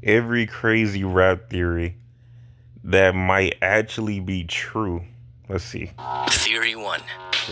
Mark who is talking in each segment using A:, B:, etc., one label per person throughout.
A: every crazy rap theory that might actually be true. Let's see.
B: Theory 1.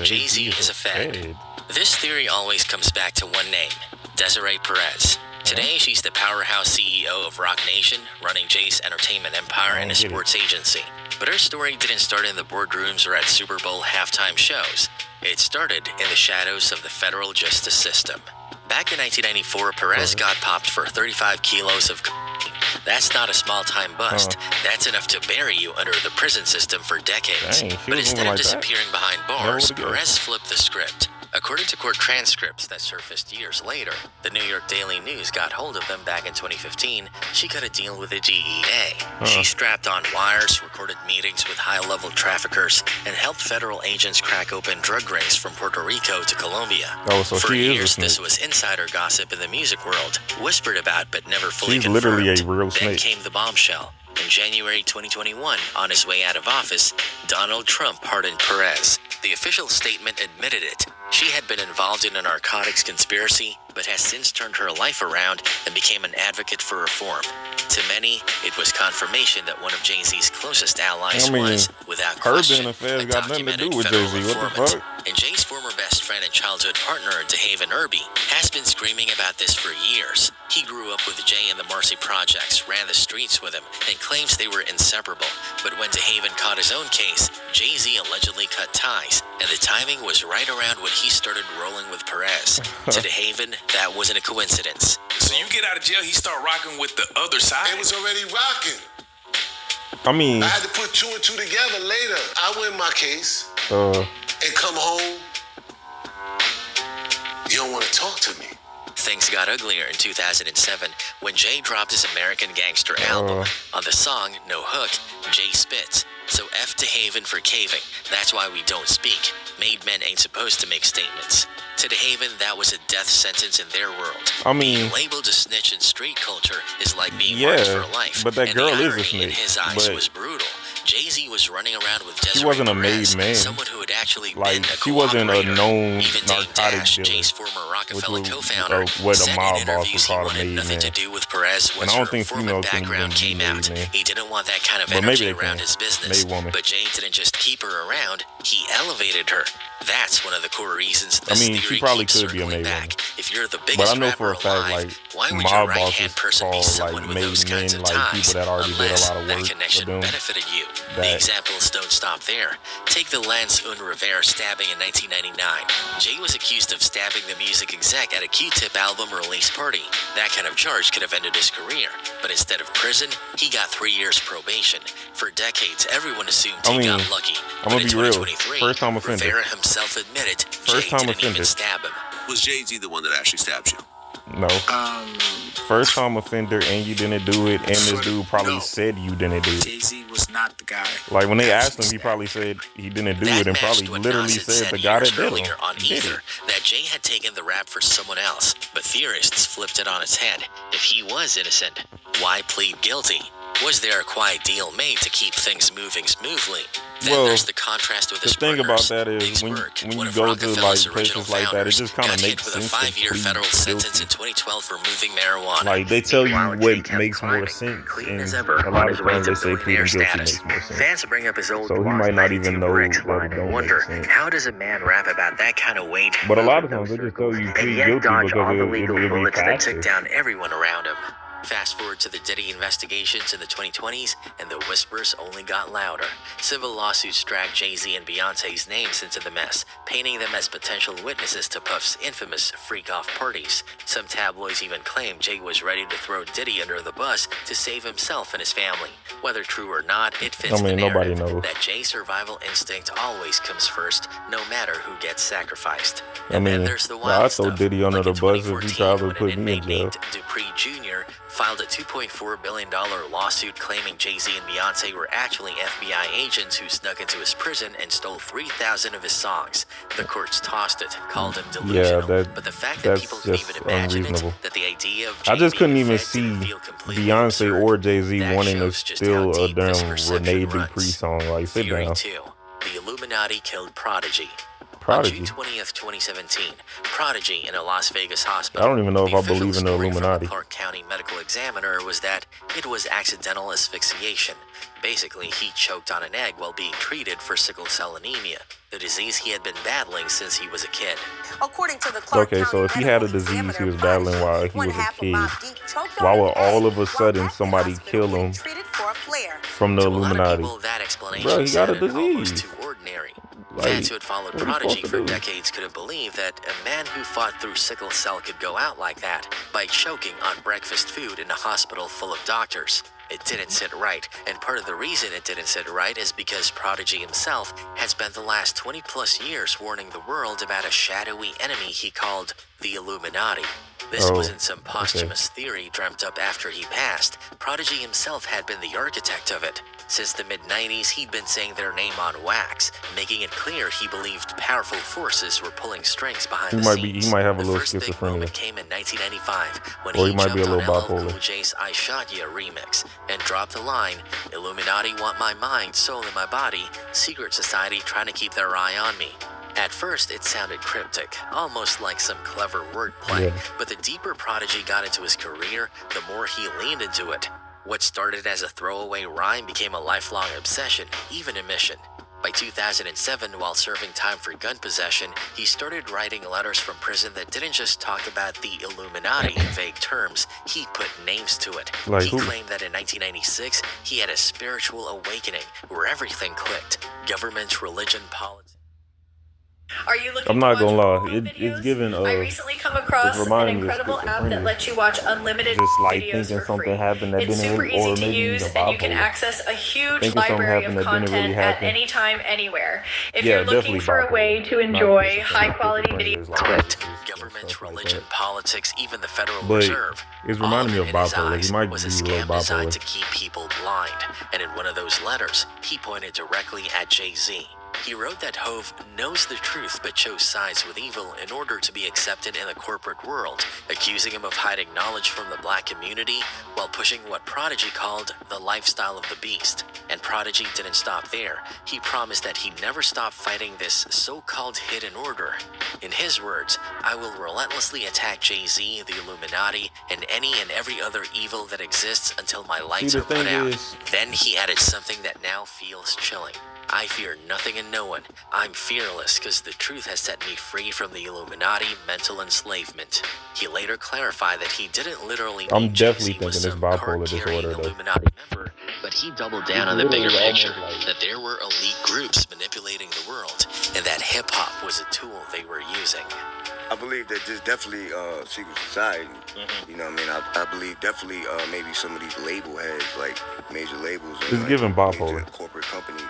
B: Jay-Z is a fed. This theory always comes back to one name, Desiree Perez. Today, she's the powerhouse CEO of Roc Nation, running Jay's entertainment empire and a sports agency. But her story didn't start in the boardrooms or at Super Bowl halftime shows. It started in the shadows of the federal justice system. Back in 1994, Perez got popped for 35 kilos of cocaine. That's not a small-time bust. That's enough to bury you under the prison system for decades. But instead of disappearing behind bars, Perez flipped the script. According to court transcripts that surfaced years later, the New York Daily News got hold of them back in 2015. She cut a deal with the DEA. She strapped on wires, recorded meetings with high-level traffickers, and helped federal agents crack open drug rings from Puerto Rico to Colombia. For years, this was insider gossip in the music world, whispered about but never fully confirmed.
A: Literally a real snake.
B: Then came the bombshell. In January 2021, on his way out of office, Donald Trump pardoned Perez. The official statement admitted it. She had been involved in a narcotics conspiracy, but has since turned her life around and became an advocate for reform. To many, it was confirmation that one of Jay-Z's closest allies was, without question, a documented federal informant. And Jay's former best friend and childhood partner, DeHaven Irby, has been screaming about this for years. He grew up with Jay in the Marcy Projects, ran the streets with him, and claims they were inseparable. But when DeHaven caught his own case, Jay-Z allegedly cut ties, and the timing was right around when he started rolling with Perez. To DeHaven, that wasn't a coincidence.
C: So you get out of jail, he start rocking with the other side?
D: It was already rocking.
A: I
D: had to put two and two together later. I win my case and come home. You don't want to talk to me.
B: Things got uglier in 2007 when Jay dropped his American Gangster album. On the song, No Hook, Jay spits. So F DeHaven for caving. That's why we don't speak. Made men ain't supposed to make statements. To DeHaven, that was a death sentence in their world. Being labeled a snitch in street culture is like being marked for life.
A: But that girl is a snitch.
B: In his eyes was brutal. Jay-Z was running around with Desiree
A: She wasn't a
B: Perez,
A: made man.
B: someone who had actually been a
A: she wasn't a known
B: Even
A: narcotic dealer.
B: Jay's former Rockefeller co-founder,
A: what
B: said
A: the mob
B: in
A: boss
B: interviews
A: would
B: he
A: call a
B: wanted
A: made
B: nothing
A: man.
B: to do with Perez once
A: I don't
B: her
A: think
B: informant
A: females can
B: background
A: even
B: came
A: be
B: out.
A: made man.
B: He didn't want that kind of
A: But maybe
B: energy
A: they
B: around
A: can.
B: his business.
A: Made woman.
B: But Jay didn't just keep her around, he elevated her. That's one of the core reasons this theory
A: she probably
B: keeps
A: could be a
B: circling
A: made
B: back.
A: woman.
B: If you're the
A: But
B: biggest
A: I know
B: rapper
A: for a fact,
B: alive, why would
A: mob
B: your right-hand
A: bosses
B: person be
A: call
B: someone with
A: made
B: those kinds
A: men
B: of ties?
A: people that already did a
B: Unless
A: lot of
B: that
A: work
B: connection
A: for them.
B: benefited you. The examples don't stop there. Take the Lance Rivera stabbing in 1999. Jay was accused of stabbing the music exec at a Q-Tip album release party. That kind of charge could have ended his career. But instead of prison, he got 3 years probation. For decades, everyone assumed he got lucky.
A: I'm gonna
B: But in
A: be real.
B: 2023,
A: First time offender.
B: Rivera himself admitted
A: First
B: Jay
A: time
B: didn't even
A: offender.
B: stab him.
E: Was Jay-Z the one that actually stabbed you?
A: No. First time offender and you didn't do it, and this dude probably said you didn't do it.
F: Jay-Z was not the guy.
A: Like when they asked him, he probably said he didn't do it, and probably literally said the guy that did it.
B: On Ether, that Jay had taken the rap for someone else, but theorists flipped it on its head. If he was innocent, why plead guilty? Was there a quiet deal made to keep things moving smoothly? Then there's the contrast with his
A: thing about
B: partners.
A: that is
B: Big
A: when
B: Smirk,
A: you
B: one of
A: go to
B: Rockefeller's
A: like
B: original
A: places like that, it
B: founders,
A: just kind of
B: got hit
A: makes
B: with a
A: sense.
B: 5-year federal sentence in 2012 for moving marijuana.
A: Like they tell you
B: Meanwhile,
A: what
B: Jay kept
A: makes more
B: climbing,
A: sense,
B: clean
A: and
B: as ever,
A: a lot
B: on
A: of
B: his way
A: times
B: to
A: they say
B: billionaire
A: pleading guilty
B: status.
A: makes more sense.
B: Fans bring up his old
A: So he might not even know
B: bricks
A: that
B: line
A: it
B: and
A: don't
B: wonder,
A: make sense.
B: how does a man rap about that kind of weight?
A: But a lot of times they just tell you
B: and
A: plead
B: yet
A: guilty
B: dodge
A: because
B: all the
A: it'll
B: legal
A: be
B: bullets that
A: faster.
B: took down everyone around him. Fast forward to the Diddy investigations in the 2020s, and the whispers only got louder. Civil lawsuits dragged Jay-Z and Beyonce's names into the mess, painting them as potential witnesses to Puff's infamous freak-off parties. Some tabloids even claimed Jay was ready to throw Diddy under the bus to save himself and his family. Whether true or not, it fits the
A: nobody
B: narrative
A: knows.
B: that Jay's survival instinct always comes first, no matter who gets sacrificed.
A: I
B: And then
A: mean,
B: there's the
A: I'd
B: wild
A: throw
B: stuff.
A: Diddy under
B: Like
A: the
B: in
A: bus if he
B: 2014,
A: tried to
B: when
A: put
B: an
A: me in
B: inmate
A: jail.
B: named Dupree Jr. filed a $2.4 billion lawsuit claiming Jay-Z and Beyonce were actually FBI agents who snuck into his prison and stole 3,000 of his songs. The courts tossed it, called him delusional. But the fact that people could even imagine it, that the idea of
A: I just
B: Jay
A: couldn't
B: being
A: even
B: fed
A: see
B: didn't feel completely
A: Beyonce
B: absurd.
A: or Jay-Z
B: That
A: wanting to
B: shows just how
A: steal a
B: deep this
A: damn
B: perception
A: Renee
B: runs.
A: Dupree song. Like, sit
B: Theory
A: down.
B: 2. The Illuminati killed Prodigy.
A: Prodigy.
B: On June 20th, 2017, Prodigy in a Las Vegas hospital.
A: I don't even know if
B: the
A: I believe in the
B: official story
A: Illuminati.
B: From the Clark County Medical Examiner was that it was accidental asphyxiation. Basically, he choked on an egg while being treated for sickle cell anemia, the disease he had been battling since he was a kid.
F: According to the Clark
A: Okay, so if he had a disease he was battling while he was a kid, why would all of a sudden somebody kill him from the Illuminati?
B: That explanation
A: Bro, he got a
B: sounded almost
A: disease.
B: too ordinary.
A: Like,
B: Fans who had followed
A: what are you
B: Prodigy
A: supposed
B: for
A: to do?
B: decades couldn't believe that a man who fought through sickle cell could go out like that by choking on breakfast food in a hospital full of doctors. It didn't sit right, and part of the reason it didn't sit right is because Prodigy himself had spent the last 20 plus years warning the world about a shadowy enemy he called the Illuminati. This wasn't some posthumous theory dreamt up after he passed. Prodigy himself had been the architect of it. Since the mid-90s, he'd been saying their name on wax, making it clear he believed powerful forces were pulling strings behind the scenes.
A: He might have a
B: the
A: little
B: first big moment
A: schizophrenia.
B: came in 1995 when
A: Or
B: he
A: he might be a
B: jumped
A: little
B: on LL
A: bipolar.
B: Cool J's I Shot Ya remix and dropped the line, Illuminati want my mind, soul, and my body, secret society trying to keep their eye on me. At first, it sounded cryptic, almost like some clever wordplay, but the deeper Prodigy got into his career, the more he leaned into it. What started as a throwaway rhyme became a lifelong obsession, even a mission. By 2007, while serving time for gun possession, he started writing letters from prison that didn't just talk about the Illuminati in vague terms, he put names to it.
A: Like
B: he
A: who?
B: claimed that in 1996, he had a spiritual awakening where everything clicked. Government, religion, politics.
G: Are you looking
A: I'm not
G: to watch
A: gonna lie,
G: all
A: it's
G: videos?
A: given
G: I recently come across an
A: reminding me of
G: incredible app that
A: schizophrenia.
G: lets you watch unlimited
A: Just like
G: videos
A: thinking
G: for
A: something
G: free.
A: happened that
G: It's
A: didn't
G: super
A: really,
G: easy
A: or
G: to
A: maybe
G: use,
A: he's
G: and you can
A: bipolar.
G: access a huge
A: Thinking something
G: library
A: happened
G: of
A: that didn't
G: content
A: really
G: at
A: happen.
G: any time, anywhere. If
A: Yeah,
G: you're looking
A: definitely
G: for a way
A: bipolar.
G: to
A: Not
G: enjoy
A: schizophrenia.
G: high-quality
A: Schizophrenia
G: videos,
A: is like
B: Clicked.
A: narcissism and
B: Government,
A: stuff like
B: religion,
A: that.
B: politics, even the Federal
A: But
B: Reserve.
A: it's
B: All
A: reminding
B: of
A: me
B: it
A: of
B: in his
A: bipolar. He
B: eyes
A: might
B: was
A: be
B: a
A: a little
B: scam designed
A: bipolar.
B: to keep people blind. And in one of those letters, he pointed directly at Jay-Z. He wrote that Hove knows the truth but chose sides with evil in order to be accepted in the corporate world, accusing him of hiding knowledge from the black community while pushing what Prodigy called the lifestyle of the beast. And Prodigy didn't stop there. He promised that he'd never stop fighting this so-called hidden order. In his words, I will relentlessly attack Jay-Z, the Illuminati, and any and every other evil that exists until my lights
A: the
B: are put
A: thing
B: out.
A: is-
B: Then he added something that now feels chilling. I fear nothing and no one. I'm fearless because the truth has set me free from the Illuminati mental enslavement. He later clarified that he didn't literally
A: I'm
B: mean
A: definitely
B: Jay-Z was
A: thinking it's
B: some
A: bipolar
B: card-carrying
A: disorder, though.
B: Illuminati member, but he doubled down on the
A: literally
B: bigger
A: almost
B: picture,
A: like-
B: that there were elite groups manipulating the world, and that hip-hop was a tool they were using.
H: I believe that there's definitely secret society. You know what I mean? I believe definitely maybe some of these label heads, like major labels and
A: It's
H: like,
A: giving bipolar.
H: major corporate companies,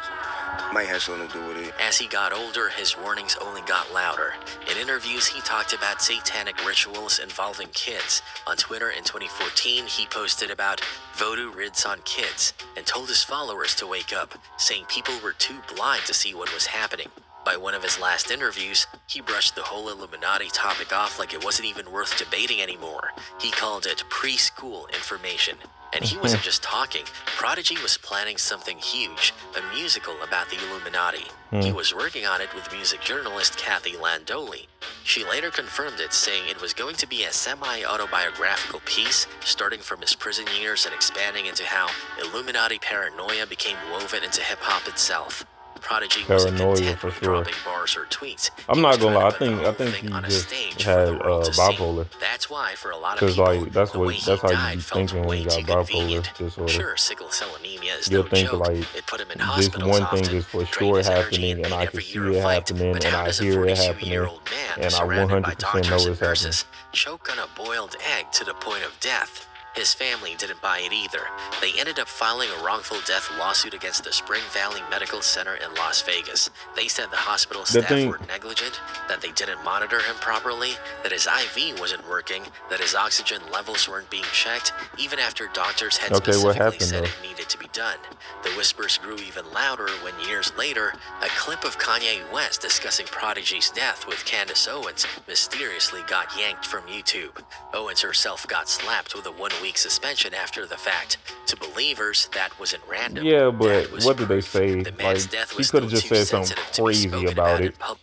H: might have something to do with it.
B: As he got older, his warnings only got louder. In interviews, he talked about satanic rituals involving kids. On Twitter in 2014, he posted about voodoo rids on kids and told his followers to wake up, saying people were too blind to see what was happening. By one of his last interviews, he brushed the whole Illuminati topic off like it wasn't even worth debating anymore. He called it preschool information. And he wasn't just talking. Prodigy was planning something huge, a musical about the Illuminati. He was working on it with music journalist Kathy Landoli. She later confirmed it, saying it was going to be a semi-autobiographical piece, starting from his prison years and expanding into how Illuminati paranoia became woven into hip-hop itself. Prodigy wasn't
A: Paranoia,
B: content
A: for
B: with
A: sure.
B: dropping bars or tweets.
A: I'm
B: He
A: not
B: was
A: gonna
B: trying
A: lie,
B: to put the
A: I
B: whole
A: think
B: thing
A: he
B: on a
A: just
B: stage
A: had
B: for the world to see.
A: bipolar.
B: That's why, for a lot of
A: Cause
B: people,
A: like that's
B: the
A: what
B: way he
A: that's how you
B: died
A: be
B: felt
A: thinking when
B: way
A: you got
B: too
A: bipolar
B: convenient.
A: disorder.
B: Sure, sickle cell anemia is
A: You'll
B: no
A: think
B: joke.
A: like
B: It put him in
A: this
B: hospitals
A: one thing
B: often,
A: is for
B: drained
A: sure
B: his energy,
A: happening, and
B: made
A: I
B: every
A: can see
B: year a
A: it
B: fight.
A: happening,
B: But
A: and
B: how
A: I
B: does a
A: hear it happening,
B: 42-year-old man,
A: and I
B: surrounded by
A: 100%
B: doctors
A: know
B: and
A: it's happening.
B: nurses, choke on a boiled egg to the point of death? His family didn't buy it either. They ended up filing a wrongful death lawsuit against the Spring Valley Medical Center in Las Vegas. They said the hospital staff were negligent, that they didn't monitor him properly, that his IV wasn't working, that his oxygen levels weren't being checked, even after doctors had specifically said it needed to be done. The whispers grew even louder when years later, a clip of Kanye West discussing Prodigy's death with Candace Owens mysteriously got yanked from YouTube. Owens herself got slapped with a 1-week suspension after the fact. To believers, that wasn't random.
A: Yeah, but
B: That was
A: what did they
B: proof.
A: say?
B: The man's
A: Like
B: death
A: she
B: was
A: could have
B: still
A: just
B: too
A: said something
B: sensitive to be
A: crazy
B: spoken
A: about
B: in
A: it.
B: public.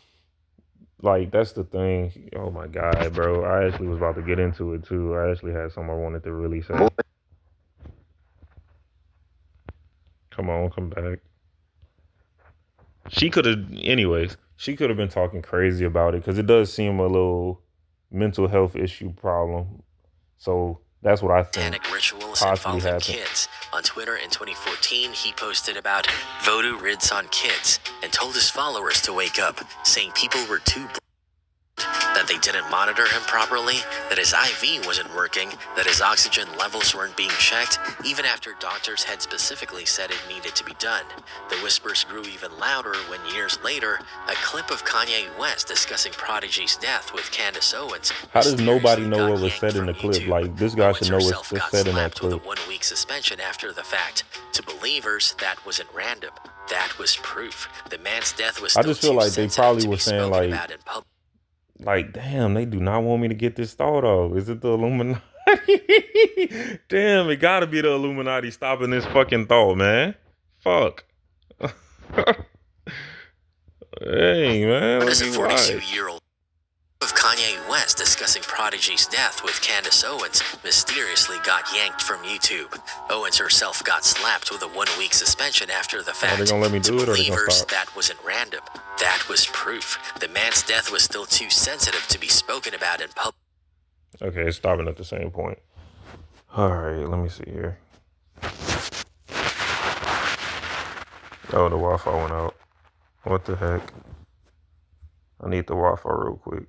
A: Like, that's the thing. Oh my God, bro. I actually was about to get into it too. I actually had something I wanted to really say. Come on, come back. She could have, anyways, she could have been talking crazy about it because it does seem a little mental health issue problem. So that's what I think
B: Satanic rituals
A: possibly
B: involving
A: happened.
B: kids. On Twitter in 2014, he posted about voodoo rids on kids and told his followers to wake up, saying people were too that they didn't monitor him properly, that his IV wasn't working, that his oxygen levels weren't being checked, even after doctors had specifically said it needed to be done. The whispers grew even louder when years later, a clip of Kanye West discussing Prodigy's death with Candace Owens.
A: How does nobody know what was said in the clip? Like, this guy should know what's said in that clip.
B: With a 1-week suspension after the fact. To believers, that wasn't random. That was proof. The man's death was still
A: I just feel like they probably were saying like, damn, they do not want me to get this thought off. Is it the Illuminati? Damn, it gotta be the Illuminati stopping this fucking thought, man. Fuck. Hey, man.
B: What is a 42-year-old of Kanye West discussing Prodigy's death with Candace Owens mysteriously got yanked from YouTube? Owens herself got slapped with a 1-week suspension after the fact.
A: Are they gonna let me do it or they gonna stop?
B: That wasn't random. That was proof. The man's death was still too sensitive to be spoken about in public.
A: Okay, it's stopping at the same point. All right, let me see here. Oh, the Wi-Fi went out. What the heck? I need the Wi-Fi real quick.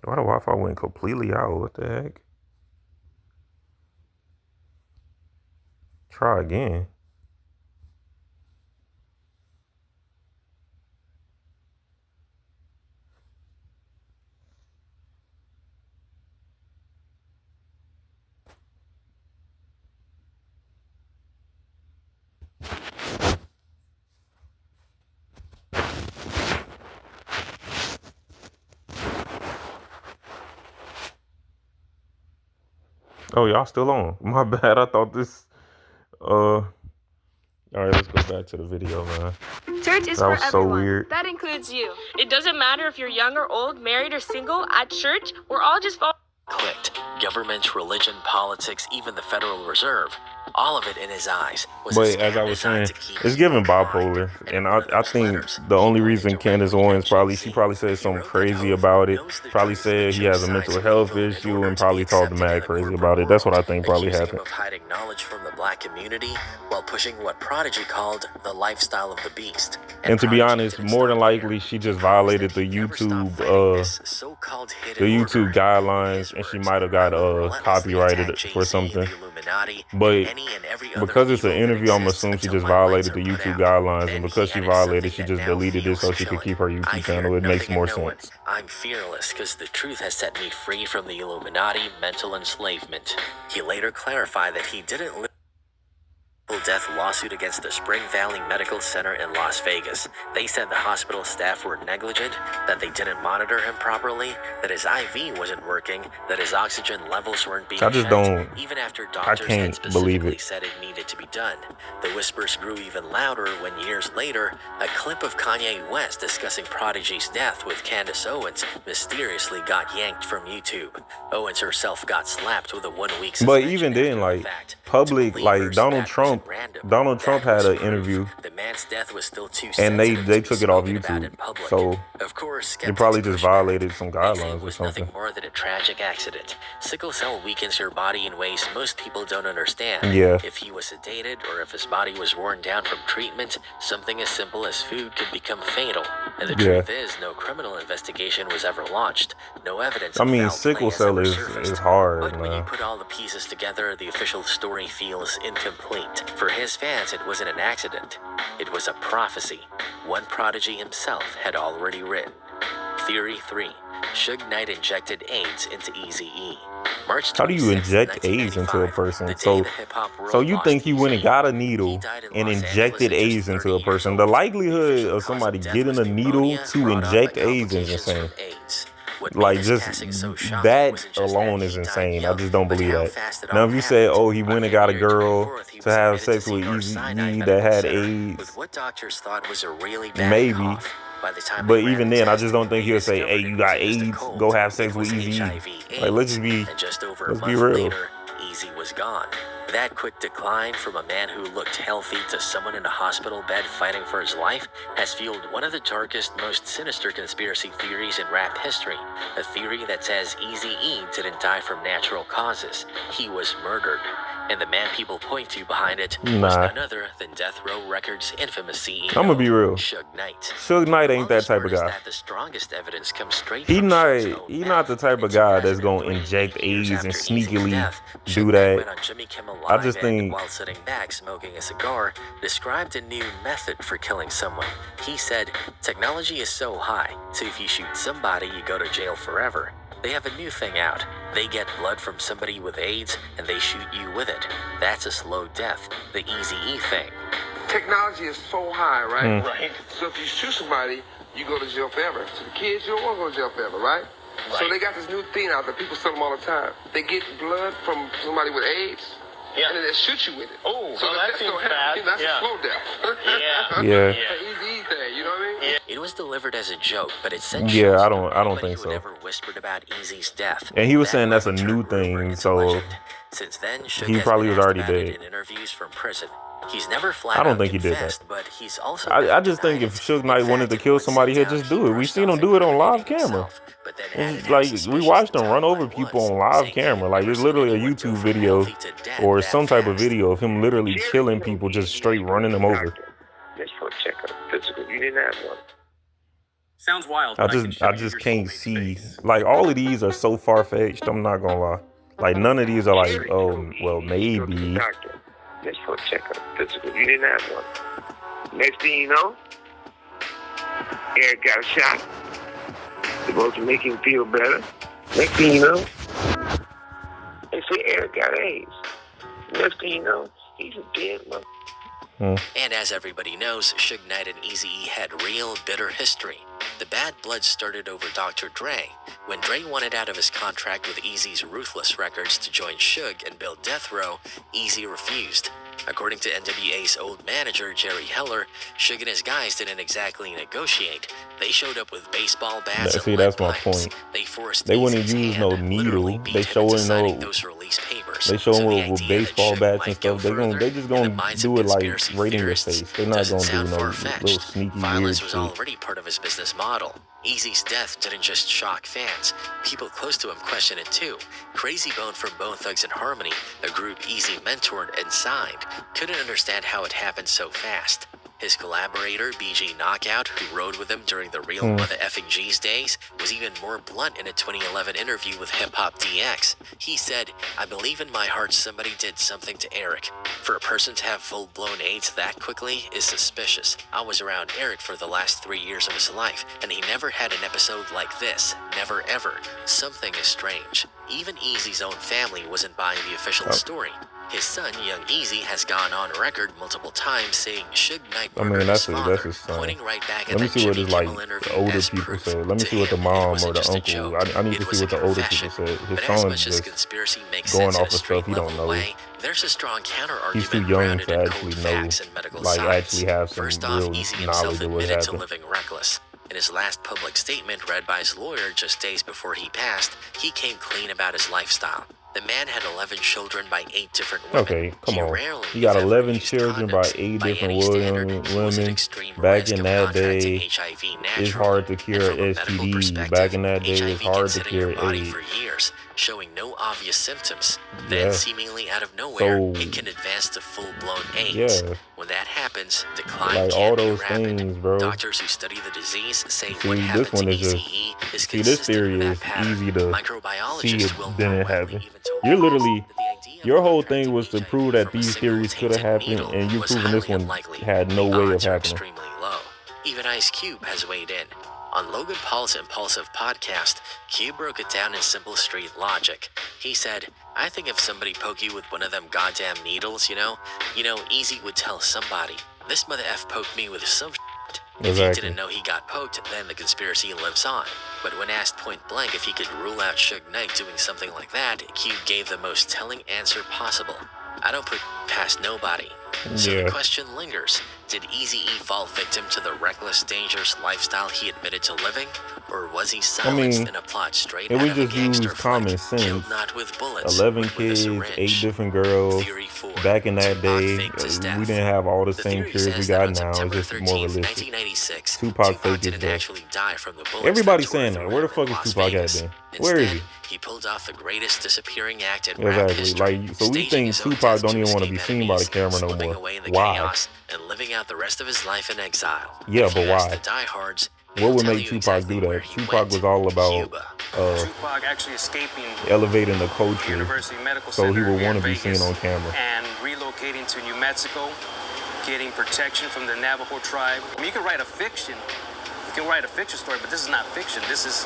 A: Why the Wi-Fi went completely out? What the heck? Try again. Oh, y'all still on? My bad. I thought this. All right, let's go back to the video, man.
F: Church is
A: That
F: for
A: was so
F: everyone.
A: weird.
F: That includes you. It doesn't matter if you're young or old, married or single. At church, we're all just
B: clicked. Government, religion, politics, even the Federal Reserve. All of it in his eyes.
A: But as I was saying, it's giving bipolar. And I think the only reason Candace Owens she probably said something crazy about it. Probably said he has a mental health issue and probably talked mad crazy about it. That's what I think probably happened.
B: Of hiding knowledge from the black community while pushing what Prodigy called the lifestyle of the beast.
A: And to be honest, more than likely, she just violated the YouTube guidelines, and she might have got copyrighted for something. But because it's an interview, I'm assuming she just violated the YouTube guidelines, and because she violated, she just deleted it so she could keep her YouTube channel. It makes more sense.
B: I'm fearless because the truth has set me free from the Illuminati mental enslavement. He later clarified that he didn't live death lawsuit against the Spring Valley Medical Center in Las Vegas. They said the hospital staff were negligent, that they didn't monitor him properly, that his IV wasn't working, that his oxygen levels weren't being checked, even after doctors had specifically said it needed to be done. The whispers grew even louder when years later, a clip of Kanye West discussing Prodigy's death with Candace Owens mysteriously got yanked from YouTube. Owens herself got slapped with a 1-week suspension.
A: But even then, like, public, like Donald Trump had an interview, and they took it off YouTube. So
B: of course,
A: they probably just violated some guidelines or something.
B: Nothing more than a tragic accident. Sickle cell weakens your body in ways most people don't understand.
A: Yeah.
B: If he was sedated or if his body was worn down from treatment, something as simple as food could become fatal. And the truth is, no criminal investigation was ever launched. No evidence.
A: I mean, sickle cell is hard,
B: but
A: man.
B: when you put all the pieces together, the official story feels incomplete. For his fans, it wasn't an accident. It was a prophecy. One Prodigy himself had already written. Theory 3. Suge Knight injected AIDS into Eazy-E.
A: How do you inject AIDS into a person? So you think he went and got a needle and injected AIDS into a person? The likelihood of somebody getting a needle to inject AIDS is insane. Like, just that alone is insane. I just don't believe that. Now, if you say, oh, he went and got a girl to have sex with Eazy-E that had AIDS, maybe. But even then, I just don't think he'll say, hey, you got AIDS, go have sex with Eazy-E. Like, let's be real.
B: Eazy was gone. That quick decline from a man who looked healthy to someone in a hospital bed fighting for his life has fueled one of the darkest, most sinister conspiracy theories in rap history. A theory that says Eazy-E didn't die from natural causes. He was murdered. And the man people point to behind it was none other than Death Row Records' infamous CEO,
A: I'm gonna be real.
B: Suge Knight.
A: Suge Knight ain't that type of guy.
B: The strongest evidence comes straight
A: He
B: from
A: not the type of guy that's gonna inject AIDS and sneakily do that. I just think
B: while sitting back smoking a cigar, described a new method for killing someone. He said, technology is so high, so if you shoot somebody, you go to jail forever. They have a new thing out. They get blood from somebody with AIDS, and they shoot you with it. That's a slow death, the Eazy-E thing.
I: Technology is so high, right? Right. So if you shoot somebody, you go to jail forever. So the kids, you don't want to go to jail forever, right? So they got this new thing out that people sell them all the time. They get blood from somebody with AIDS, and then they shoot you with it.
J: Oh,
I: so
J: that seems bad.
I: That's a slow death.
A: Yeah.
I: It's an easy thing, you know what I mean?
B: It was delivered as a joke, but it said
A: I don't think so.
B: Never whispered about Eazy's death.
A: And he was saying that's a new thing, so
B: since then,
A: he probably was already dead.
B: In interviews from prison. He's never flat
A: I don't think he did that.
B: But he's also
A: I just think if Suge Knight wanted to kill somebody, he'd just do it. We've seen him do it on live camera. It's like, we watched him run over people on live camera. Like, it's literally a YouTube video or some type of video of him literally killing people, just straight running them over.
I: Just for a checkup, physical. You didn't have one.
J: Sounds wild.
A: I just can't see. Like, all of these are so far-fetched, I'm not gonna lie. Like, none of these are like, oh, well, maybe.
I: Just for a checkup, physical. You didn't have one. Next thing you know, Eric got a shot. Supposed to make him feel better. Next thing you know, they say Eric got AIDS. Next thing you know, he's a dead mother.
B: And as everybody knows, Suge Knight and Eazy-E had real bitter history. The bad blood started over Dr. Dre. When Dre wanted out of his contract with Eazy's Ruthless Records to join Suge and build Death Row, Eazy refused. According to NWA's old manager, Jerry Heller, Suge and his guys didn't exactly negotiate. They showed up with baseball bats and
A: that's my
B: pipes.
A: point.
B: They
A: wouldn't use no needle. They showing They show them with baseball bats and stuff. They just gonna do it like right in your face. They're not gonna do no little sneaky
B: Violence
A: weird
B: was
A: shit.
B: already part of his business model. Eazy's death didn't just shock fans. People close to him questioned it too. Crazy Bone from Bone Thugs and Harmony, a group Eazy mentored and signed, couldn't understand how it happened so fast. His collaborator, BG Knockout, who rode with him during the real Mother Effing G's days, was even more blunt in a 2011 interview with Hip Hop DX. He said, "I believe in my heart somebody did something to Eric. For a person to have full-blown AIDS that quickly is suspicious. I was around Eric for the last 3 years of his life, and he never had an episode like this. Never ever. Something is strange." Even Eazy's own family wasn't buying the official story. His son, Young Eazy, has gone on record multiple times saying Suge Knight murdered his father,
A: that's his son.
B: pointing right back
A: Let
B: at
A: me
B: that
A: see what
B: Jimmy
A: his like
B: Kimmel interview
A: older
B: as
A: people
B: proof.
A: say. Let me
B: To
A: see what the
B: him, it
A: mom or
B: wasn't
A: the
B: just a
A: uncle.
B: joke.
A: I need
B: It
A: to
B: was
A: see
B: a
A: what the older
B: confession.
A: people said. His
B: But as
A: son's
B: much as
A: just
B: conspiracy makes
A: going
B: sense in
A: off
B: a
A: of stuff he don't
B: street-level
A: know.
B: way, there's a strong counter-argument
A: He's too young
B: grounded
A: to
B: in
A: actually
B: cold
A: know,
B: facts and medical
A: like
B: science.
A: actually have some
B: First off,
A: real
B: Eazy himself
A: knowledge of what
B: admitted to
A: happened.
B: living reckless. In his last public statement read by his lawyer just days before he passed, he came clean about his lifestyle. The man had 11 children by 8 different women.
A: Okay, come
B: He
A: on.
B: rarely,
A: He got
B: if ever,
A: 11
B: used
A: children by
B: condoms.
A: 8
B: By
A: different
B: any standard, he was at
A: women.
B: extreme
A: Back
B: risk
A: in
B: of
A: that
B: contracting
A: day,
B: HIV
A: it's
B: naturally.
A: hard to
B: And
A: cure
B: from a medical
A: STD.
B: perspective,
A: Back in that day, it's
B: HIV
A: hard
B: can
A: to
B: sit in your
A: cure
B: body
A: AIDS.
B: for years, showing no obvious symptoms.
A: Yeah.
B: Then, seemingly out of nowhere,
A: So,
B: it can advance to full-blown AIDS.
A: yeah.
B: When that happens, decline
A: Like,
B: can
A: all
B: be
A: those
B: rapid.
A: things, bro.
B: Doctors who study the disease say
A: See,
B: what
A: this
B: happened
A: one
B: to
A: is just-
B: Eazy-E is
A: See, this
B: consistent
A: theory
B: with that
A: is
B: pattern.
A: easy to see
B: Microbiologists
A: it
B: will
A: didn't
B: more likely
A: happen.
B: even tell
A: You're
B: us
A: literally,
B: that the idea of
A: your whole
B: contracting
A: thing was to
B: HIV
A: prove that
B: from a
A: these
B: single
A: theories could have
B: tainted
A: happened,
B: needle
A: and you
B: was
A: proving this
B: highly
A: one
B: unlikely.
A: had no
B: The
A: way of
B: odds are
A: happening.
B: extremely low. Even Ice Cube has weighed in. On Logan Paul's Impulsive podcast, Cube broke it down in simple street logic. He said, "I think if somebody poked you with one of them goddamn needles, you know, Eazy would tell somebody, this mother F poked me with some shit. If he didn't know he got poked, then the conspiracy lives on. But when asked point blank if he could rule out Suge Knight doing something like that, Cube gave the most telling answer possible. I don't put past nobody. So the question lingers, did Eazy-E fall victim to the reckless, dangerous lifestyle he admitted to living? Or was he silenced in a plot straight out of a gangster flick, killed not with bullets,
A: 11
B: but
A: kids,
B: with a syringe?
A: 8 different girls.
B: Theory 4.
A: Back in that day,
B: faked his
A: we
B: death.
A: didn't have all the
B: The
A: same
B: theory
A: cures we
B: says that
A: got
B: on
A: now.
B: September
A: It's just
B: 13th,
A: more realistic.
B: 1996,
A: Tupac faked his
B: didn't
A: death.
B: actually die from the bullets.
A: Everybody's
B: that tore
A: saying
B: through
A: that. Where the
B: him
A: fuck
B: in
A: is
B: Las
A: Tupac at
B: Vegas.
A: then? Where is
B: Instead,
A: he?
B: He pulled off the greatest disappearing act in rap
A: Exactly.
B: history.
A: Like, so we
B: staging
A: think
B: his own
A: Tupac
B: death
A: don't
B: to
A: even want to be
B: escape
A: seen by the
B: enemies,
A: camera no
B: slipping
A: more.
B: away in the
A: Why?
B: chaos, and living out the rest of his life in exile.
A: Yeah,
B: If
A: but
B: you ask
A: why?
B: the diehards,
A: What would
B: they'll
A: make
B: tell you
A: Tupac
B: exactly
A: do
B: where
A: that?
B: he
A: Tupac
B: went.
A: was all about
B: Cuba.
J: Tupac actually escaping
A: elevating the
J: the
A: culture,
J: University Medical
A: so
J: Center
A: he would
J: here
A: want
J: in
A: to be seen
J: Vegas
A: on camera.
J: and relocating to New Mexico, getting protection from the Navajo tribe. I mean, you can write a fiction. You can write a fiction story, but this is not fiction. This is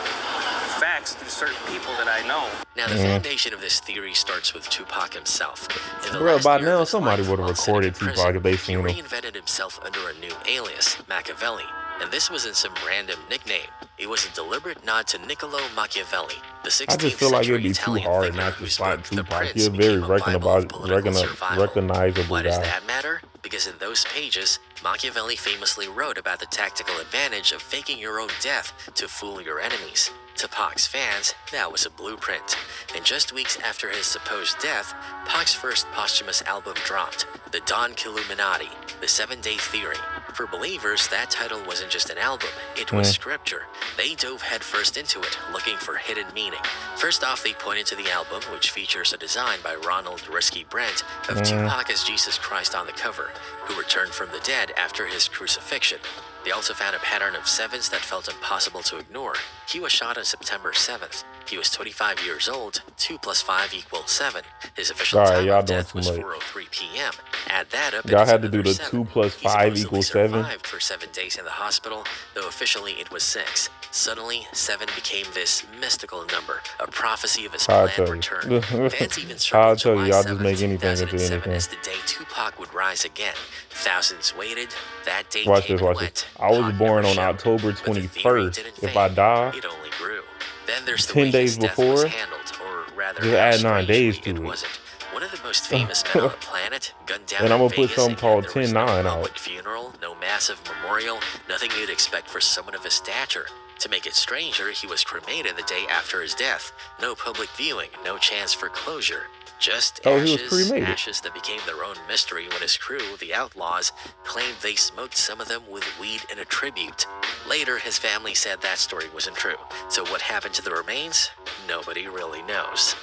J: facts through certain people that I know.
B: Now, the foundation of this theory starts with Tupac himself. In the
A: Bro,
B: last
A: by
B: year of
A: now
B: his
A: somebody
B: life,
A: would have
B: while sitting
A: recorded
B: in
A: Tupac
B: prison,
A: if they
B: he
A: seen him.
B: reinvented himself under a new alias, Machiavelli, and this wasn't some random nickname. It was a deliberate nod to Niccolo Machiavelli, the 16th
A: I just feel like it'd
B: century
A: be too
B: Italian
A: hard
B: figure
A: not to
B: whose
A: spot
B: book, The
A: Tupac.
B: Prince,
A: He's a very
B: became a Bible of political survival.
A: recognizable
B: Why does
A: guy.
B: that matter? Because in those pages, Machiavelli famously wrote about the tactical advantage of faking your own death to fool your enemies. To Pac's fans, that was a blueprint. And just weeks after his supposed death, Pac's first posthumous album dropped, The Don Killuminati, The 7-Day Theory. For believers, that title wasn't just an album, it was scripture. They dove headfirst into it, looking for hidden meaning. First off, they pointed to the album, which features a design by Ronald Risky Brent of Tupac as Jesus Christ on the cover, who returned from the dead after his crucifixion. They also found a pattern of sevens that felt impossible to ignore. He was shot on September 7th. He was 25 years old. 2 + 5 = 7. His official time
A: y'all
B: of
A: doing
B: death
A: too
B: was
A: much.
B: 4:03 p.m. Add that up,
A: Y'all
B: it's
A: had to do
B: another
A: the
B: 7.
A: 2 +
B: He
A: 5
B: supposedly
A: = 7.
B: survived for 7 days in the hospital, though officially it was 6. Suddenly, 7 became this mystical number, a prophecy of his
A: I'll
B: planned
A: tell you.
B: return. Fans even
A: I'll
B: circled
A: tell you,
B: July
A: y'all just
B: 7th,
A: make anything into
B: 2007
A: anything.
B: as the day Tupac would rise again. Thousands waited. That date
A: Watch
B: came
A: this,
B: and
A: watch
B: went.
A: this. I was
B: Pac
A: born
B: never
A: on
B: showed,
A: October
B: but the theory
A: 21st.
B: didn't
A: If
B: fade.
A: I die,
B: It only grew. Then there's the
A: 10
B: way
A: days
B: his death was
A: before,
B: handled, or rather,
A: just
B: how
A: add 9 days
B: strangely
A: to it.
B: wasn't. One of the most famous men on the planet, gunned down
A: And I'm
B: in
A: gonna put
B: Vegas,
A: something
B: and
A: called
B: there was no
A: 10-9
B: public
A: out.
B: funeral, no massive memorial, nothing you'd expect for someone of his stature. To make it stranger, he was cremated the day after his death. No public viewing, no chance for closure. Just
A: Oh, he was
B: ashes,
A: cremated.
B: ashes that became their own mystery when his crew, the Outlaws, claimed they smoked some of them with weed in a tribute. Later, his family said that story wasn't true. So what happened to the remains? Nobody really knows.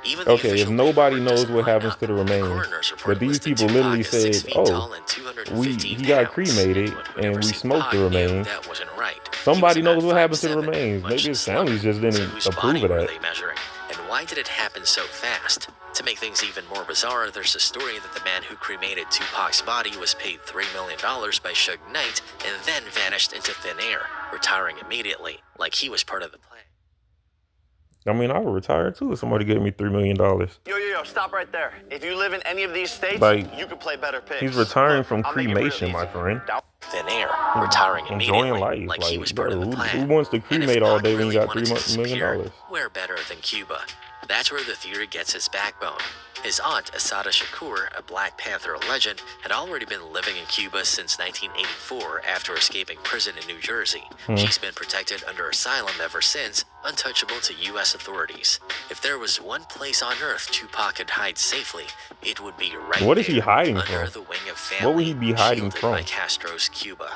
B: Even the
A: Okay, if
B: official
A: nobody
B: paperwork
A: knows
B: doesn't
A: what
B: line
A: happens
B: up.
A: to the
B: The
A: remains,
B: coroner's report
A: but these
B: listed
A: people
B: Tupac
A: literally
B: as 6
A: said,
B: feet
A: "Oh,
B: tall and 215
A: he got
B: pounds."
A: cremated
B: Anyone who'd
A: and
B: ever
A: we
B: seen
A: smoked
B: Pac
A: the
B: knew
A: remains."
B: that wasn't right. He
A: Somebody
B: was
A: knows
B: about
A: what happens to the
B: 5'7",
A: remains.
B: much
A: Maybe his
B: slimmer.
A: family just
B: So
A: didn't
B: whose
A: approve
B: body
A: of
B: were
A: that.
B: they measuring? And why did it happen so fast? To make things even more bizarre, there's a story that the man who cremated Tupac's body was paid $3 million by Suge Knight and then vanished into thin air, retiring immediately, like he was part of the plan.
A: I mean, I would retire too if somebody gave me $3 million.
K: Yo, stop right there. If you live in any of these states,
A: Like,
K: you could play better picks.
A: he's retiring from
K: I'll make it real
A: cremation, my
K: easy.
A: friend.
B: Thin air, retiring
A: Enjoying
B: immediately,
A: life.
B: like he was part
A: bro,
B: of the plan.
A: who wants to
B: And if
A: cremate all
B: Pac
A: day when
B: really
A: you got
B: wanted to
A: $3 million?
B: disappear, where better than Cuba? That's where the theory gets its backbone. His aunt, Assata Shakur, a Black Panther legend, had already been living in Cuba since 1984 after escaping prison in New Jersey. She's been protected under asylum ever since, untouchable to U.S. authorities. If there was one place on Earth Tupac could hide safely, it would be right
A: What is
B: there,
A: he hiding
B: under
A: from?
B: the wing of family,
A: What would he be hiding
B: shielded
A: from?
B: by Castro's Cuba.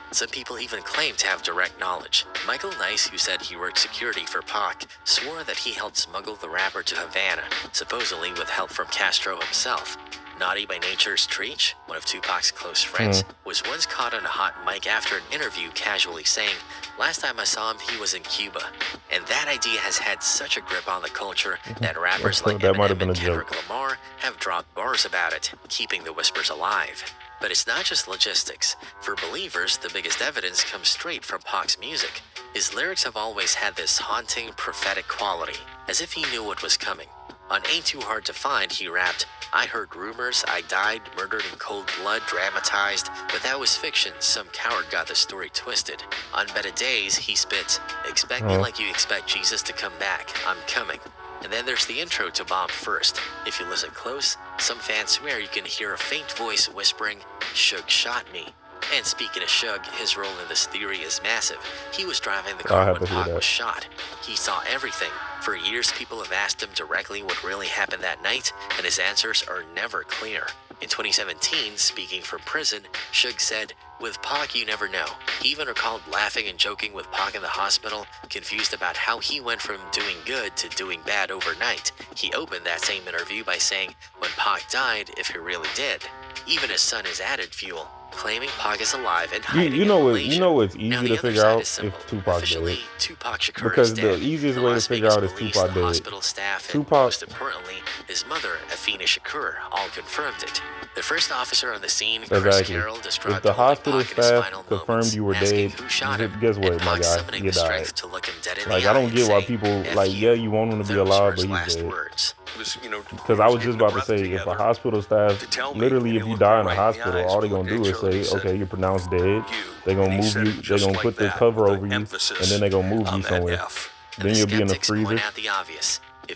B: Some people even claim to have direct knowledge. Michael Nice, who said he worked security for Pac, swore that he helped smuggle the rapper to Havana, supposedly with help from Castro himself. Naughty by Nature's Treach, one of Tupac's close friends, was once caught on a hot mic after an interview casually saying, "Last time I saw him, he was in Cuba." And that idea has had such a grip on the culture that rappers like
A: That might have
B: Eminem
A: been a
B: and Kendrick
A: joke.
B: Lamar have dropped bars about it, keeping the whispers alive. But it's not just logistics. For believers, the biggest evidence comes straight from Pac's music. His lyrics have always had this haunting, prophetic quality, as if he knew what was coming. On Ain't Too Hard to Find, he rapped, "I heard rumors, I died, murdered in cold blood, dramatized, but that was fiction, some coward got the story twisted." On Better Days, he spits, "Expect me like you expect Jesus to come back, I'm coming." And then there's the intro to Bomb First. If you listen close, some fans swear you can hear a faint voice whispering, "Suge shot me." And speaking of Suge, his role in this theory is massive. He was driving the car when Pac was shot. He saw everything. For years, people have asked him directly what really happened that night, and his answers are never clear. In 2017, speaking from prison, Suge said, "With Pac, you never know." He even recalled laughing and joking with Pac in the hospital, confused about how he went from doing good to doing bad overnight. He opened that same interview by saying, when Pac died, if he really did. Even his son is added fuel, claiming Pac is alive and hiding
A: You know it's easy to figure out if Tupac dead.
B: Tupac Shakur
A: because
B: is
A: the
B: dead.
A: easiest
B: The
A: way to
B: Las
A: figure
B: Vegas
A: out is
B: police,
A: Tupac
B: the
A: dead.
B: hospital staff, and
A: Tupac,
B: most importantly, his mother, Afena Shakur, all confirmed it. The first officer on the scene, Chris Carroll, described
A: if the hospital
B: Pac in his
A: staff
B: final
A: confirmed
B: moments,
A: you were
B: asking
A: dead,
B: who shot him,
A: guess what,
B: and
A: my
B: Pac
A: guy,
B: summoning
A: you
B: the
A: died.
B: strength to look him dead in
A: Like,
B: the
A: I
B: eye
A: don't
B: and
A: get why
B: say,
A: people,
B: "F
A: like,
B: you."
A: yeah, you want him to be
B: Those were
A: alive,
B: his
A: but he's
B: last
A: dead.
B: words.
A: Because I was just about to say, if a hospital staff, literally, if you die in a hospital, all they're gonna do is say, okay, you're pronounced dead. They're gonna move you. They're gonna put the cover over you, and then they're gonna move you somewhere. Then you'll be in the freezer.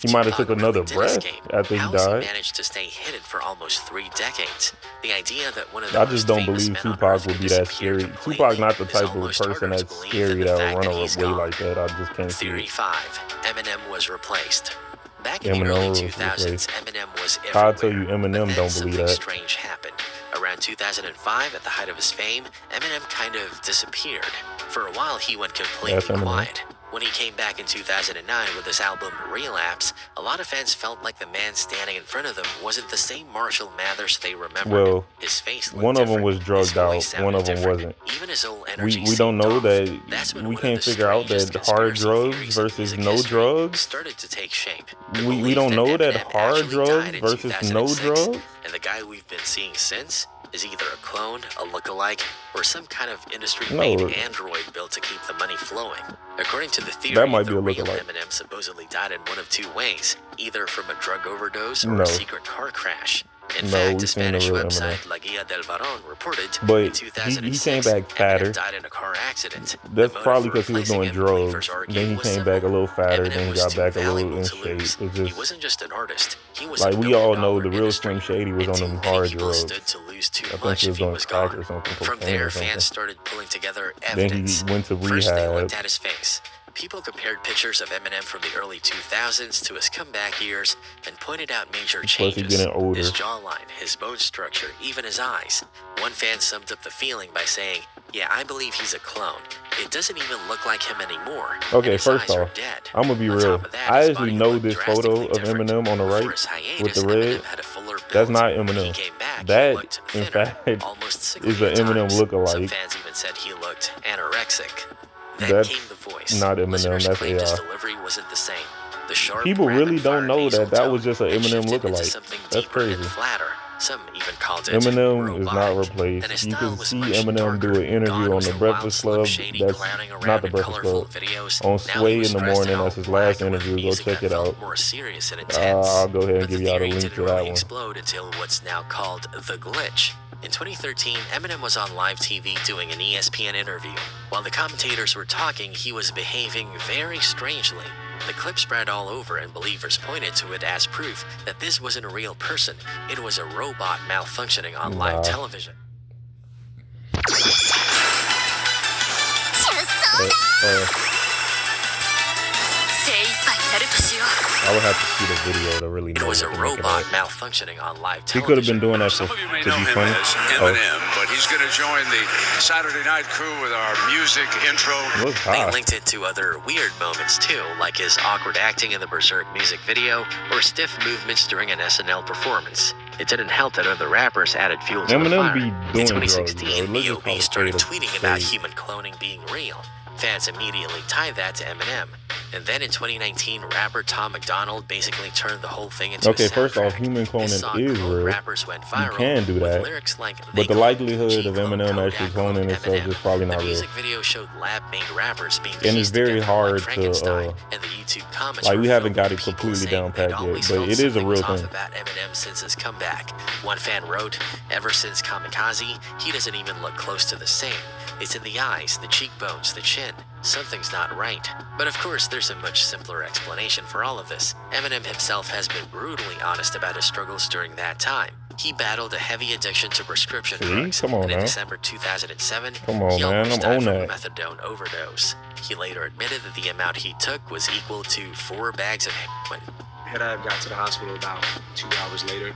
A: He might have took another breath after he died.
B: Managed to stay hidden for almost 3 decades. The idea that one of the
A: I just don't believe Tupac would be that scary. Tupac not the type of person that's scary that would run away like that. I just can't see
B: Theory
A: it.
B: 5. Eminem was replaced. Back in the early 2000s, Eminem was everywhere.
A: I'll tell you, Eminem don't believe that.
B: Strange happened. Around 2005, at the height of his fame, Eminem kind of disappeared. For a while, he went completely quiet. When he came back in 2009 with his album Relapse, a lot of fans felt like the man standing in front of them wasn't the same Marshall Mathers they remembered.
A: Well,
B: his face
A: one of them was drugged out, one of them wasn't.
B: Even his old energy
A: We don't know that. We can't figure out that hard drugs versus no drugs.
B: Started to take shape.
A: We don't know that hard drugs versus no drugs.
B: And the guy we've been seeing since is either a clone, a lookalike, or some kind of industry-made android built to keep the money flowing. According to the theory,
A: that might be
B: the
A: a
B: real
A: lookalike.
B: Eminem supposedly died in one of 2 ways, either from a drug overdose or a secret car crash. In fact, a Spanish website, La Guía del Varón, reported in 2006,
A: he came back fatter.
B: Eminem died in a car accident.
A: That's probably because he was doing drugs. Then he came back a little fatter. Then he got back a little in shape. It's
B: He
A: just
B: wasn't just an artist. He was
A: like
B: a
A: we all know, the
B: billion-dollar
A: real Slim Shady was on them hard drugs.
B: stood to lose too
A: I think
B: much
A: he
B: if
A: was
B: he
A: doing
B: was
A: crack
B: gone.
A: or something.
B: From
A: cocaine
B: there,
A: or something.
B: fans started pulling together
A: Then
B: evidence.
A: he went to
B: First, they
A: rehab.
B: looked at his face. People compared pictures of Eminem from the early 2000s to his comeback years and pointed out major
A: Plus, he
B: changes.
A: getting older.
B: His jawline, his bone structure, even his eyes. One fan summed up the feeling by saying, "Yeah, I believe he's a clone. It doesn't even look like him anymore."
A: Okay,
B: his
A: first
B: eyes are
A: off,
B: dead.
A: I'm gonna be
B: On
A: real.
B: top of that,
A: I
B: his
A: actually
B: body
A: know
B: looked
A: this photo
B: drastically
A: of
B: different.
A: Eminem on the
B: Before
A: right
B: his hiatus,
A: with the red.
B: Eminem had a fuller build.
A: That's not
B: When he
A: Eminem.
B: came back, he
A: That,
B: looked
A: in
B: thinner,
A: fact,
B: almost sickly
A: is an
B: at
A: Eminem
B: times. Some
A: lookalike.
B: fans even said he looked anorexic. Then
A: That's
B: came the voice.
A: not Eminem.
B: Listeners
A: That's
B: claimed his
A: AI.
B: delivery wasn't the same. The sharp,
A: People really don't
B: rapid-fire
A: know
B: nasal
A: that
B: tone
A: was just an
B: had
A: Eminem
B: shifted into
A: lookalike.
B: something
A: That's
B: deeper and
A: crazy.
B: flatter. Some even called it
A: Eminem is not
B: robotic.
A: replaced.
B: And his
A: You
B: style
A: can
B: was
A: see
B: much
A: Eminem
B: darker.
A: do an interview
B: Gone
A: on
B: was
A: the
B: wild
A: Breakfast
B: Slim
A: Club.
B: Shady
A: That's
B: clowning around
A: not the
B: in
A: Breakfast
B: colorful
A: Club.
B: videos.
A: On
B: Now
A: Sway
B: he was
A: in the
B: dressed
A: morning,
B: all
A: that's his
B: black
A: last
B: and with
A: interview. Go
B: music
A: check
B: that
A: it
B: felt
A: out.
B: more serious and intense.
A: I'll go ahead and
B: But
A: give
B: the
A: y'all the
B: theory
A: link
B: didn't
A: to that
B: really
A: one.
B: explode until what's now called The Glitch. In 2013, Eminem was on live TV doing an ESPN interview. While the commentators were talking, he was behaving very strangely. The clip spread all over and believers pointed to it as proof that this wasn't a real person. It was a robot malfunctioning on live television.
A: I would have to see the video to really know.
B: It was a
A: what to make of
B: robot
A: that.
B: malfunctioning on live
A: He
B: television.
A: could have been doing that
E: Some
A: to
E: of you may
A: be
E: know him
A: funny.
E: as Eminem, but he's going to join the Saturday Night Crew with our music intro.
A: Look
B: They
A: hot.
B: linked it to other weird moments too, like his awkward acting in the Berserk music video or stiff movements during an SNL performance. It didn't help that other rappers added fuel to the
A: Eminem
B: fire.
A: be doing
B: In
A: drugs,
B: 2016,
A: bro. Let's just call
B: B.O.B.
A: it
B: started
A: straight up
B: tweeting about
A: fake.
B: human cloning being real. Fans immediately tied that to Eminem. And then in 2019, rapper Tom McDonald basically turned the whole thing into
A: Okay,
B: a
A: first off,
B: soundtrack.
A: human
B: His
A: cloning
B: song
A: is
B: Clone
A: real.
B: Rappers went
A: You
B: viral
A: can do
B: with
A: that.
B: lyrics like
A: But the
B: "They
A: likelihood
B: clone
A: of
B: G, clone
A: Eminem
B: Kodak,
A: actually
B: clone
A: cloning himself
B: Eminem."
A: is probably
B: The
A: not real.
B: music video showed lab-made rappers being
A: And it's
B: pieced
A: very
B: together
A: hard
B: like Frankenstein,
A: to,
B: and the YouTube comments
A: like,
B: were
A: we haven't
B: filled
A: got
B: with
A: it
B: people
A: completely
B: saying
A: down
B: they'd
A: packed yet,
B: always
A: but
B: felt
A: it is a
B: something
A: real
B: was off
A: thing.
B: about Eminem since his comeback. One fan wrote, "Ever since Kamikaze, he doesn't even look close to the same. It's in the eyes, the cheekbones, the chin. Something's not right." But of course, there's a much simpler explanation for all of this. Eminem himself has been brutally honest about his struggles during that time. He battled a heavy addiction to prescription drugs,
A: Come on
B: and in
A: now.
B: December 2007,
A: Come on,
B: he
A: man.
B: almost
A: I'm
B: died
A: on
B: from a
A: that.
B: methadone overdose. He later admitted that the amount he took was equal to 4 bags of heroin.
L: Had I got to the hospital about 2 hours later,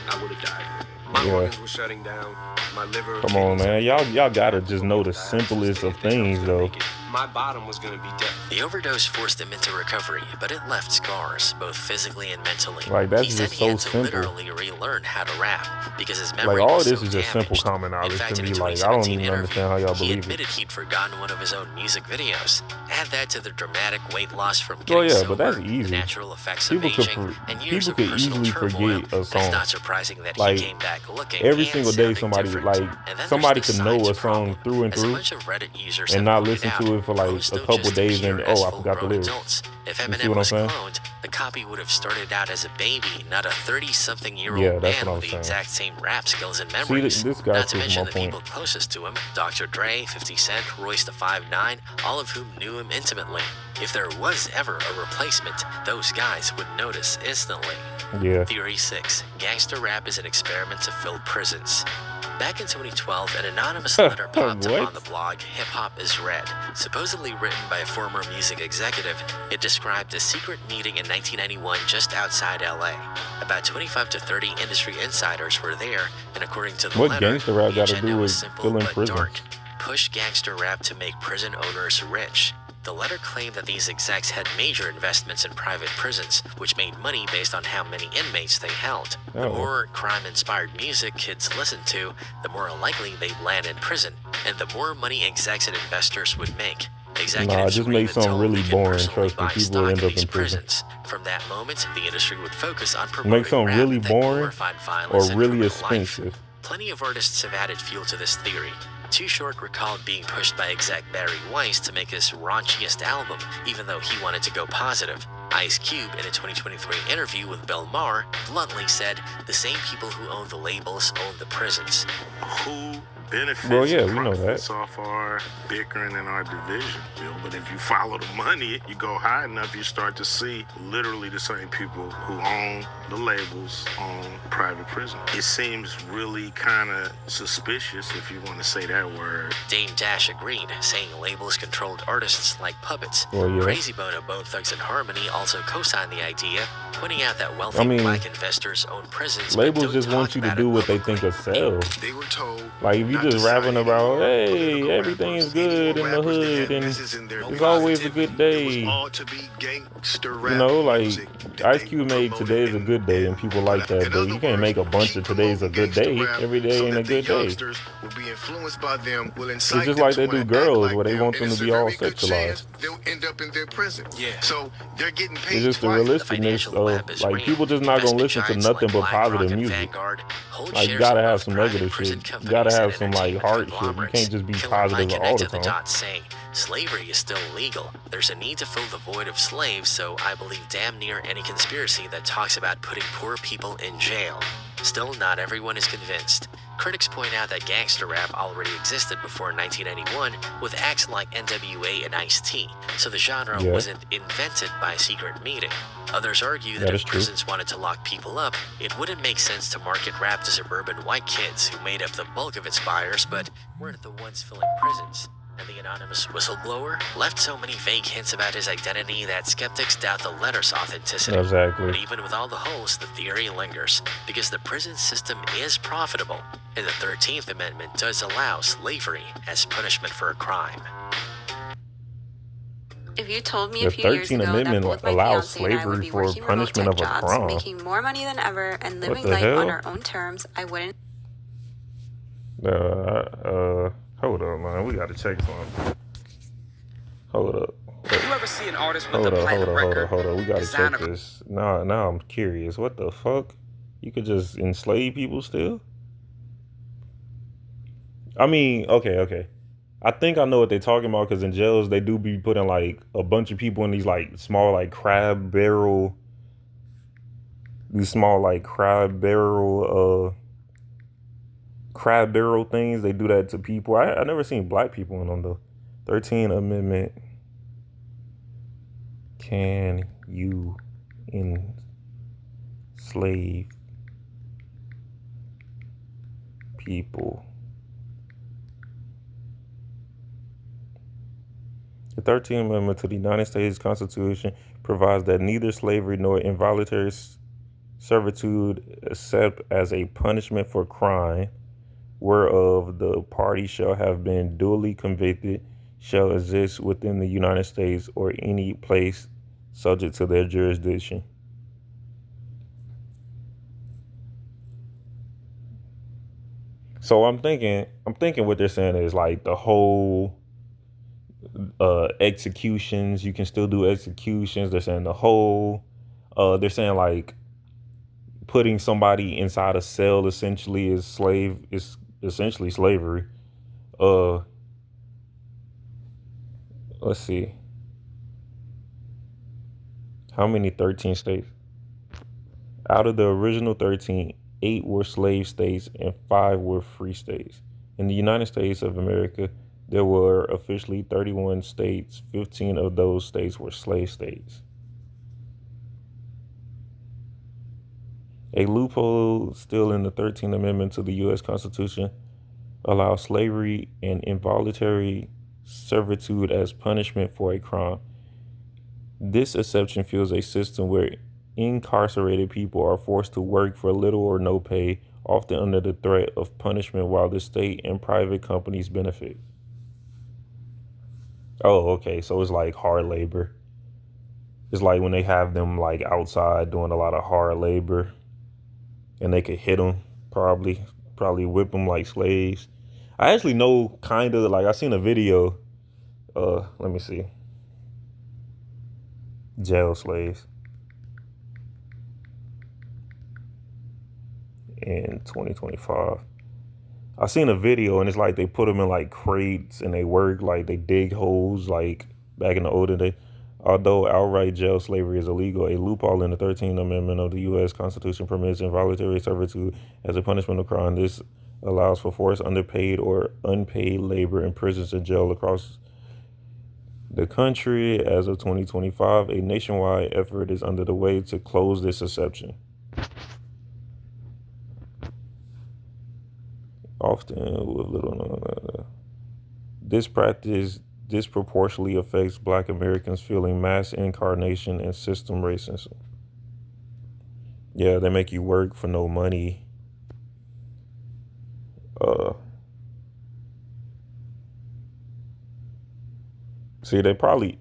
L: I would have died. My
A: Yeah.
L: organs were shutting down. My liver.
A: Come on, man. Y'all gotta just know the simplest of things, though.
L: My bottom was gonna be death.
B: The overdose forced him into recovery, but it left scars, both physically and mentally.
A: Like, that's
B: he said
A: just
B: he
A: so
B: had to
A: simple.
B: literally relearn how to rap because his memory
A: Like, all
B: was
A: this
B: so
A: is just simple
B: damaged.
A: common
B: In
A: knowledge
B: fact,
A: to
B: in
A: me.
B: a
A: Like, I don't
B: 2017
A: even understand how y'all
B: he
A: believe it.
B: admitted he'd forgotten one of his own music videos. Add that to the dramatic weight loss from getting
A: Well, yeah,
B: sober,
A: but that's
B: the
A: easy.
B: natural effects
A: People
B: of
A: could
B: aging, and years of
A: people could
B: personal
A: easily
B: turmoil.
A: forget a
B: It's
A: song.
B: not surprising that
A: Like,
B: he came back looking
A: every
B: and
A: single day,
B: sounding
A: somebody
B: different.
A: like
B: And then
A: somebody
B: there's
A: could
B: the
A: know a
B: signs
A: song
B: problem.
A: through and
B: As a
A: through
B: bunch of Reddit users
A: and
B: have
A: not
B: pointed
A: listen
B: out,
A: to it for like
B: clones
A: a
B: don't
A: couple
B: just
A: days
B: appear
A: and
B: as
A: I forgot the
B: full-grown
A: lyrics.
B: adults. If
A: You see
B: Eminem
A: what I'm
B: was
A: saying?
B: cloned, the copy would have started out as a baby, not a 30-something-year-old
A: Yeah, that's
B: man
A: what I'm
B: with the
A: saying.
B: exact same rap skills and
A: See,
B: memories.
A: this guy's
B: Not to
A: proving
B: mention
A: my
B: the
A: point.
B: people closest to him, Dr. Dre, 50 Cent, Royce the 5'9", all of whom knew him intimately. If there was ever a replacement, those guys would notice instantly.
A: Yeah.
B: Theory 6. Gangster rap is an experiment to fill prisons. Back in 2012, an anonymous letter popped up
A: What?
B: on the blog Hip Hop is Red. Supposedly written by a former music executive, it described a secret meeting in 1991 just outside LA. About 25 to 30 industry insiders were there, and according to the
A: What
B: letter,
A: gangster rap
B: the
A: got to
B: agenda
A: do
B: was
A: with
B: simple
A: filling
B: but
A: prisons?
B: dark. Push gangster rap to make prison owners rich. The letter claimed that these execs had major investments in private prisons, which made money based on how many inmates they held. The
A: Oh.
B: more crime-inspired music kids listened to, the more likely they'd land in prison, and the more money execs and investors would make. Executives
A: just
B: were
A: make
B: even
A: something
B: told
A: really
B: they could
A: boring.
B: personally
A: Trust me,
B: buy
A: people will
B: stock
A: end
B: in
A: up
B: these
A: in prison.
B: prisons. From that moment, the industry would focus on
A: Make
B: promoting
A: something
B: rap
A: really
B: that
A: boring
B: glorified
A: or
B: violence and
A: really
B: criminal life.
A: expensive.
B: Plenty of artists have added fuel to this theory. Too Short recalled being pushed by exec Barry Weiss to make his raunchiest album, even though he wanted to go positive. Ice Cube, in a 2023 interview with Bill Maher, bluntly said, "The same people who own the labels own the prisons."
M: Who benefits
A: Well, yeah, we know
M: profits
A: that.
M: off our bickering in our division, but if you follow the money, you go high enough, you start to see literally the same people who own the labels own private prison. It seems really kind of suspicious, if you want to say that word.
B: Dame Dash agreed, saying labels controlled artists like puppets.
A: Well, yeah.
B: Crazy Bone of Bone Thugs and Harmony also co-signed the idea, pointing out that wealthy
A: I mean,
B: black investors own prisons.
A: Labels
B: but
A: just
B: don't
A: want
B: talk
A: you to
B: about
A: do
B: it
A: what they
B: publicly.
A: think will sell.
D: They were told
A: Like, if you
D: not
A: just
D: to
A: rapping
D: sign
A: about,
D: any more
A: hey,
D: political
A: everything's
D: rappers, any
A: good
D: more
A: in the
D: rappers that
A: hood
D: had
A: and
D: misses in their
A: it's always a good
D: positivity. It
A: day.
D: was all to be gangster rap
A: You know, like,
D: music that
A: Ice
D: they
A: Cube made
D: promoted
A: Today's a Good Day and people like that,
D: in
A: but
D: other
A: you can't
D: words,
A: make a bunch
D: keep
A: of Today's a Good
D: promoting
A: Day.
D: gangster rap
A: Every day
D: so
A: ain't a
D: that the
A: good day.
D: youngsters will be influenced by them, will
A: It's
D: incite
A: just
D: them
A: like
D: to
A: they do
D: wanna act
A: girls
D: like
A: where they want
D: and
A: them to
D: it's a
A: be all
D: very good
A: sexualized.
D: chance they'll end up in their prison.
J: Yeah.
D: So they're getting
A: It's
D: paid
A: just the
D: twice.
A: realisticness of, like, people just not gonna listen to nothing but positive music. Like, you gotta have some negative shit. You gotta have some, like, hard shit. You can't just be positive all the time.
B: Saying, slavery is still legal. There's a need to fill the void of slaves, so I believe damn near any conspiracy that talks about putting poor people in jail. Still, not everyone is convinced. Critics point out that gangster rap already existed before 1991 with acts like NWA and Ice-T, so the genre
A: Yeah.
B: wasn't invented by a secret meeting. Others argue that
A: That
B: if
A: is true.
B: prisons wanted to lock people up, it wouldn't make sense to market rap to suburban white kids who made up the bulk of its buyers but weren't the ones filling prisons. And the anonymous whistleblower left so many vague hints about his identity that skeptics doubt the letter's authenticity.
A: Exactly.
B: But even with all the holes, the theory lingers, because the prison system is profitable, and the 13th Amendment does allow slavery as punishment for a crime.
F: If you told me
A: The
F: a few years
A: 13th
F: ago
A: Amendment
F: that both my
A: allows
F: fiance and I would
A: slavery
F: be
A: for
F: working remote
A: punishment
F: tech
A: of a
F: jobs,
A: crime.
F: making more money than ever, and
A: What
F: living
A: the
F: life on
A: hell?
F: our own terms, I wouldn't.
A: Hold up, man. We gotta check something. Hold up.
L: ever see an artist with
A: Hold
L: a
A: on, hold
L: platinum
A: on, hold on,
L: record?
A: hold on. We gotta check
L: designer-
A: this. Now I'm curious. What the fuck? You could just enslave people still? I mean, okay. I think I know what they're talking about because in jails they do be putting like a bunch of people in these like small like crab barrel things. They do that to people. I never seen black people in them though. 13th Amendment. Can you enslave people? The 13th Amendment to the United States Constitution provides that neither slavery nor involuntary servitude, except as a punishment for crime whereof the party shall have been duly convicted, shall exist within the United States or any place subject to their jurisdiction. So I'm thinking what they're saying is like the whole executions, you can still do executions. They're saying the whole they're saying like putting somebody inside a cell essentially is essentially slavery. Let's see. How many 13 states? Out of the original 13, 8 were slave states and 5 were free states. In the United States of America, there were officially 31 states. 15 of those states were slave states. A loophole still in the 13th Amendment to the U.S. Constitution allows slavery and involuntary servitude as punishment for a crime. This exception fuels a system where incarcerated people are forced to work for little or no pay, often under the threat of punishment, while the state and private companies benefit. Oh, okay. So it's like hard labor. It's like when they have them like outside doing a lot of hard labor and they could hit them, probably whip them like slaves. I actually know kind of like I seen a video. Let me see. Jail slaves in 2025. I seen a video and it's like they put them in like crates and they work like they dig holes like back in the olden day. Although outright jail slavery is illegal, a loophole in the 13th Amendment of the U.S. Constitution permits involuntary servitude as a punishment of crime. This allows for forced, underpaid, or unpaid labor in prisons and jail across the country. As of 2025, a nationwide effort is under the way to close this exception. Often with little. This practice disproportionately affects Black Americans feeling mass incarnation and system racism. Yeah, they make you work for no money. See, they probably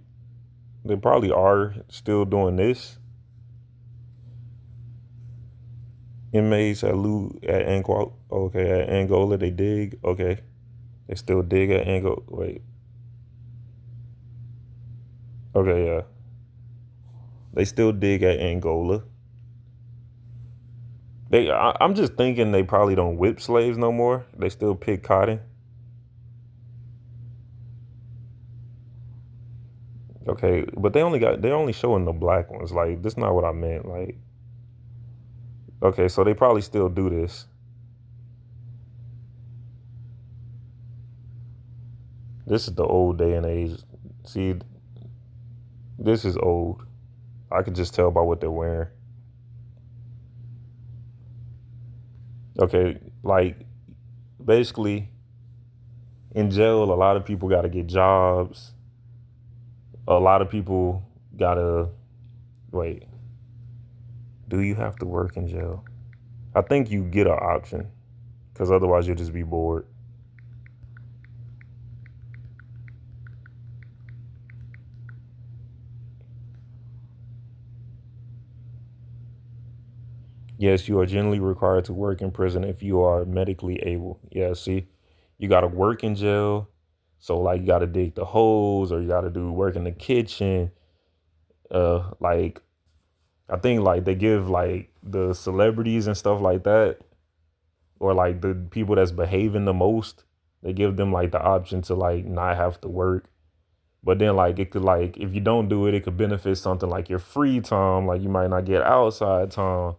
A: are still doing this. Inmates at Angola. Okay, at Angola they dig. Okay, they still dig at Angola. Wait. Okay, yeah. They still dig at Angola. I'm just thinking they probably don't whip slaves no more. They still pick cotton. Okay, but they're only showing the black ones. Like, that's not what I meant. Like, okay, so they probably still do this. This is the old day and age. See, this is old. I could just tell by what they're wearing. Okay, like, basically, in jail, a lot of people got to get jobs. A lot of people got to, wait, do you have to work in jail? I think you get an option, because otherwise you'll just be bored. Yes, you are generally required to work in prison if you are medically able. Yeah, see, you got to work in jail. So like you got to dig the holes or you got to do work in the kitchen. Like I think like they give like the celebrities and stuff like that, or like the people that's behaving the most, they give them like the option to like not have to work. But then like it could like if you don't do it, it could benefit something like your free time. Like you might not get outside time.